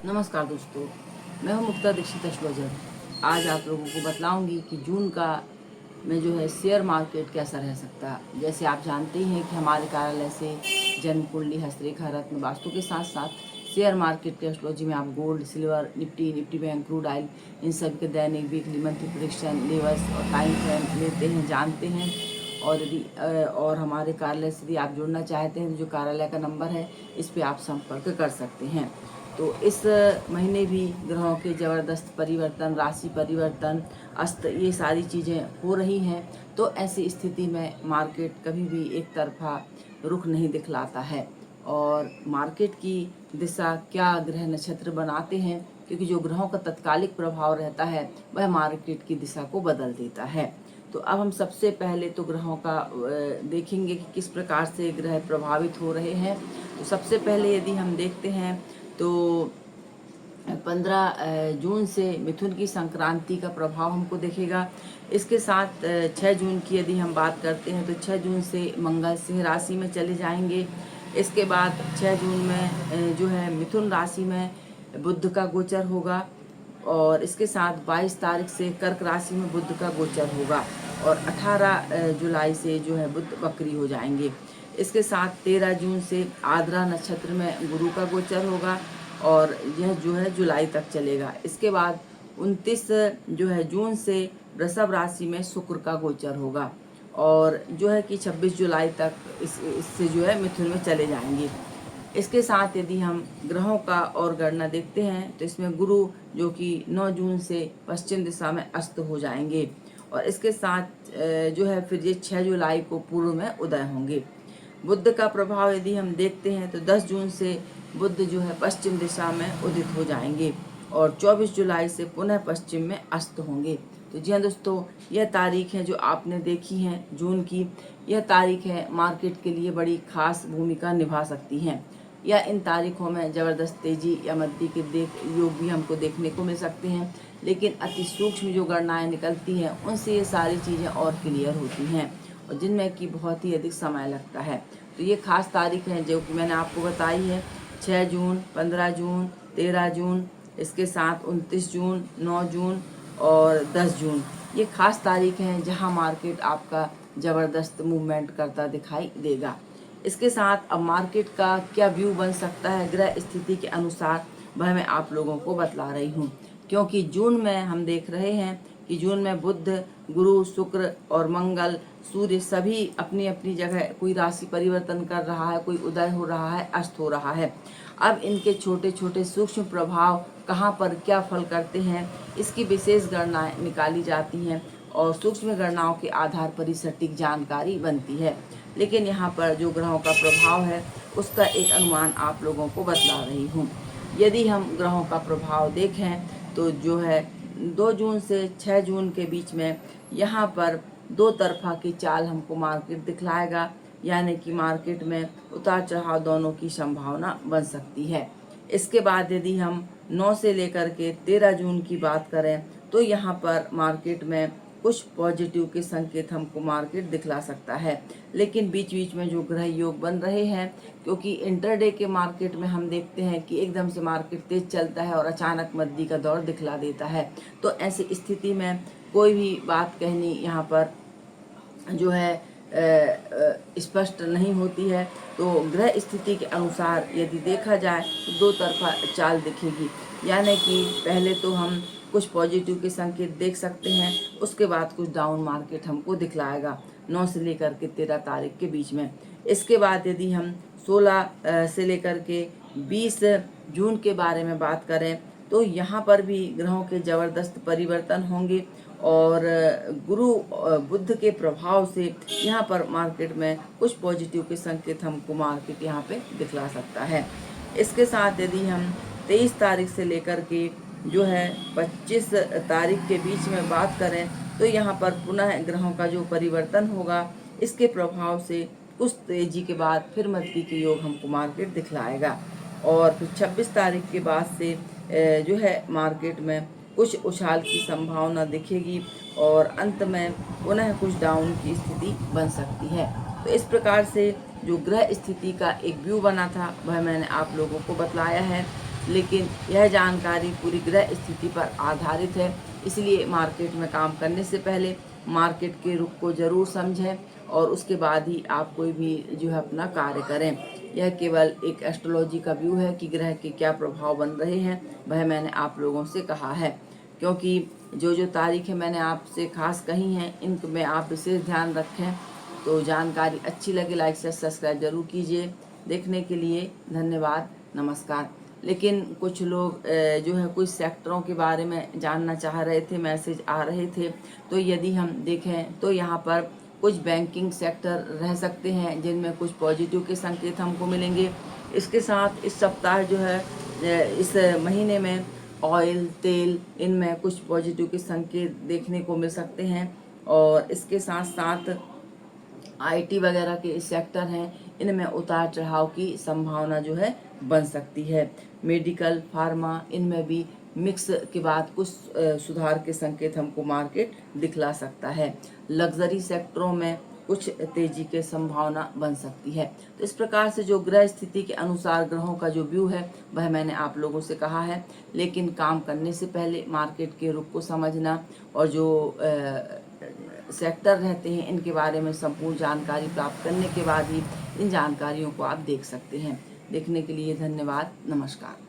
नमस्कार दोस्तों, मैं हूं मुक्ता दीक्षित एस्ट्रोलॉजर। आज आप लोगों को बतलाऊंगी कि जून का में जो है शेयर मार्केट कैसा रह सकता है। जैसे आप जानते ही हैं कि हमारे कार्यालय से जन्म कुंडली, हस्तरेखा, रत्न, वास्तु के साथ साथ शेयर मार्केट के एस्ट्रोलॉजी में आप gold, silver, Nifty bank, crude oil, इन सब के दैनिक, वीकली, मंथली प्रेडिक्शन, लेवल्स और टाइम फ्रेम लेते हैं, जानते हैं। और यदि और हमारे कार्यालय से यदि आप जुड़ना चाहते हैं तो जो कार्यालय का नंबर है इस पर आप संपर्क कर सकते हैं। तो इस महीने भी ग्रहों के ज़बरदस्त परिवर्तन, राशि परिवर्तन, अस्त, ये सारी चीज़ें हो रही हैं। तो ऐसी स्थिति में मार्केट कभी भी एक तरफा रुख नहीं दिखलाता है। और मार्केट की दिशा क्या ग्रह नक्षत्र बनाते हैं, क्योंकि जो ग्रहों का तत्कालिक प्रभाव रहता है वह मार्केट की दिशा को बदल देता है। तो अब हम सबसे पहले तो ग्रहों का देखेंगे कि किस प्रकार से ग्रह प्रभावित हो रहे हैं। तो सबसे पहले यदि हम देखते हैं तो 15 जून से मिथुन की संक्रांति का प्रभाव हमको दिखेगा। इसके साथ 6 जून की यदि हम बात करते हैं तो 6 जून से मंगल सिंह राशि में चले जाएंगे। इसके बाद 6 जून में जो है मिथुन राशि में बुध का गोचर होगा। और इसके साथ 22 तारीख से कर्क राशि में बुध का गोचर होगा। और 18 जुलाई से जो है बुध वक्री हो जाएंगे। इसके साथ 13 जून से आद्रा नक्षत्र में गुरु का गोचर होगा और यह जो है जुलाई तक चलेगा। इसके बाद 29 जो है जून से वृषभ राशि में शुक्र का गोचर होगा और जो है कि 26 जुलाई तक इससे जो है मिथुन में चले जाएंगे। इसके साथ यदि हम ग्रहों का और गणना देखते हैं तो इसमें गुरु जो कि 9 जून से पश्चिम दिशा में अस्त हो जाएंगे और इसके साथ जो है फिर ये 6 जुलाई को पूर्व में उदय होंगे। बुध का प्रभाव यदि हम देखते हैं तो 10 जून से बुध जो है पश्चिम दिशा में उदित हो जाएंगे और 24 जुलाई से पुनः पश्चिम में अस्त होंगे। तो जी हाँ दोस्तों, यह तारीख है जो आपने देखी है जून की। यह तारीख है मार्केट के लिए बड़ी खास भूमिका निभा सकती हैं। या इन तारीखों में ज़बरदस्त तेजी या मंदी के योग भी हमको देखने को मिल सकते हैं, लेकिन अति सूक्ष्म जो गणनाएं निकलती हैं उनसे ये सारी चीज़ें और क्लियर होती हैं और जिनमें कि बहुत ही अधिक समय लगता है। तो ये खास तारीख है जो कि मैंने आपको बताई है। 6 जून, 15 जून, 13 जून, इसके साथ 29 जून, 9 जून और 10 जून, ये खास तारीख हैं जहां मार्केट आपका ज़बरदस्त मूवमेंट करता दिखाई देगा। इसके साथ अब मार्केट का क्या व्यू बन सकता है ग्रह स्थिति के अनुसार, वह मैं आप लोगों को बतला रही हूँ। क्योंकि जून में हम देख रहे हैं कि जून में बुध, गुरु, शुक्र और मंगल, सूर्य सभी अपनी अपनी जगह, कोई राशि परिवर्तन कर रहा है, कोई उदय हो रहा है, अस्त हो रहा है। अब इनके छोटे छोटे सूक्ष्म प्रभाव कहाँ पर क्या फल करते हैं, इसकी विशेष गणनाएं निकाली जाती हैं और सूक्ष्म गणनाओं के आधार पर ही सटीक जानकारी बनती है। लेकिन यहाँ पर जो ग्रहों का प्रभाव है उसका एक अनुमान आप लोगों को बतला रही हूँ। यदि हम ग्रहों का प्रभाव देखें तो जो है 2 जून से 6 जून के बीच में यहाँ पर दो तरफा की चाल हमको मार्केट दिखलाएगा, यानी कि मार्केट में उतार चढ़ाव दोनों की संभावना बन सकती है। इसके बाद यदि हम 9 से लेकर के 13 जून की बात करें तो यहाँ पर मार्केट में कुछ पॉजिटिव के संकेत हमको मार्केट दिखला सकता है। लेकिन बीच बीच में जो ग्रह योग बन रहे हैं, क्योंकि इंटरडे के मार्केट में हम देखते हैं कि एकदम से मार्केट तेज चलता है और अचानक मंदी का दौर दिखला देता है। तो ऐसी स्थिति में कोई भी बात कहनी यहाँ पर जो है स्पष्ट नहीं होती है। तो ग्रह स्थिति के अनुसार यदि देखा जाए तो दो तरफा चाल दिखेगी, यानी कि पहले तो हम कुछ पॉजिटिव के संकेत देख सकते हैं, उसके बाद कुछ डाउन मार्केट हमको दिखलाएगा 9 से लेकर के 13 तारीख के बीच में। इसके बाद यदि हम 16 से लेकर के 20 जून के बारे में बात करें तो यहाँ पर भी ग्रहों के ज़बरदस्त परिवर्तन होंगे और गुरु बुध के प्रभाव से यहाँ पर मार्केट में कुछ पॉजिटिव के संकेत हमको मार्केट यहाँ पे दिखला सकता है। इसके साथ यदि हम 23 तारीख से लेकर के जो है 25 तारीख के बीच में बात करें तो यहाँ पर पुनः ग्रहों का जो परिवर्तन होगा, इसके प्रभाव से कुछ तेजी के बाद फिर मंदी के योग हमको मार्केट दिखलाएगा और फिर 26 तारीख के बाद से जो है मार्केट में कुछ उछाल की संभावना दिखेगी और अंत में पुनः कुछ डाउन की स्थिति बन सकती है। तो इस प्रकार से जो ग्रह स्थिति का एक व्यू बना था वह मैंने आप लोगों को बतलाया है। लेकिन यह जानकारी पूरी ग्रह स्थिति पर आधारित है, इसलिए मार्केट में काम करने से पहले मार्केट के रुख को जरूर समझें और उसके बाद ही आप कोई भी जो है अपना कार्य करें। यह केवल एक एस्ट्रोलॉजी का व्यू है कि ग्रह के क्या प्रभाव बन रहे हैं, वह मैंने आप लोगों से कहा है। क्योंकि जो तारीखें मैंने आपसे खास कही हैं, इनमें आप विशेष ध्यान रखें। तो जानकारी अच्छी लगे लाइक से सब्सक्राइब जरूर कीजिए। देखने के लिए धन्यवाद, नमस्कार। लेकिन कुछ लोग जो है कुछ सेक्टरों के बारे में जानना चाह रहे थे, मैसेज आ रहे थे। तो यदि हम देखें तो यहाँ पर कुछ बैंकिंग सेक्टर रह सकते हैं जिनमें कुछ पॉजिटिव के संकेत हमको मिलेंगे। इसके साथ इस सप्ताह जो है इस महीने में ऑयल, तेल, इनमें कुछ पॉजिटिव के संकेत देखने को मिल सकते हैं। और इसके साथ साथ आईटी वगैरह के सेक्टर हैं, इनमें उतार चढ़ाव की संभावना जो है बन सकती है। मेडिकल, फार्मा, इनमें भी मिक्स के बाद कुछ सुधार के संकेत हमको मार्केट दिखला सकता है। लग्जरी सेक्टरों में कुछ तेजी के संभावना बन सकती है। तो इस प्रकार से जो ग्रह स्थिति के अनुसार ग्रहों का जो व्यू है वह मैंने आप लोगों से कहा है। लेकिन काम करने से पहले मार्केट के रुख को समझना और जो सेक्टर रहते हैं इनके बारे में संपूर्ण जानकारी प्राप्त करने के बाद ही इन जानकारियों को आप देख सकते हैं। देखने के लिए धन्यवाद, नमस्कार।